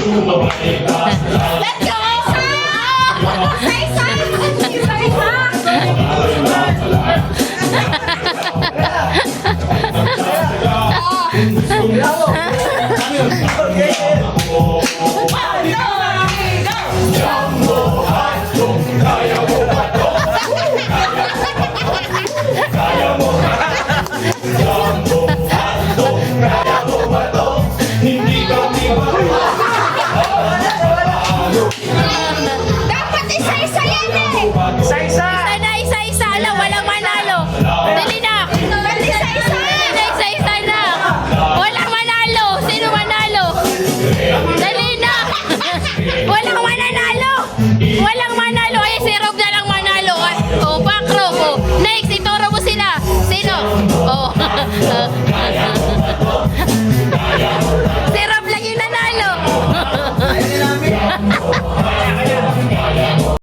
Let's go! Isa-isa! Dapat isa-isa yan eh! Isa-isa! Isa na, isa-isa lang, walang manalo. Dali na. Dapat isa-isa! Isa-isa lang. Walang manalo. Sino manalo? Dali na.